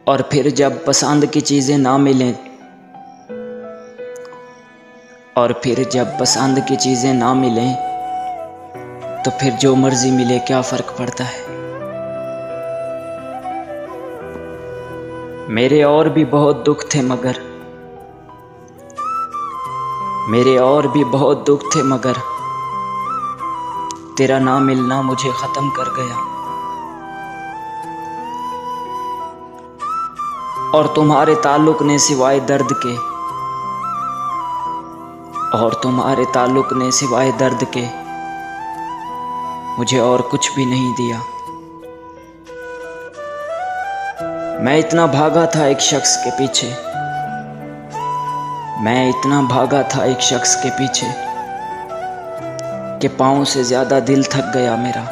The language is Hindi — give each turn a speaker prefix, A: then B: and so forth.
A: और फिर जब पसंद की चीज़ें ना मिलें, और फिर जब पसंद की चीज़ें ना मिलें तो फिर जो मर्जी मिले क्या फ़र्क पड़ता है। मेरे और भी बहुत दुख थे मगर, मेरे और भी बहुत दुख थे मगर तेरा ना मिलना मुझे ख़त्म कर गया। और तुम्हारे ताल्लुक ने सिवाय दर्द के, और तुम्हारे ताल्लुक ने सिवाय दर्द के मुझे और कुछ भी नहीं दिया। मैं इतना भागा था एक शख्स के पीछे, मैं इतना भागा था एक शख्स के पीछे कि पाँव से ज़्यादा दिल थक गया मेरा।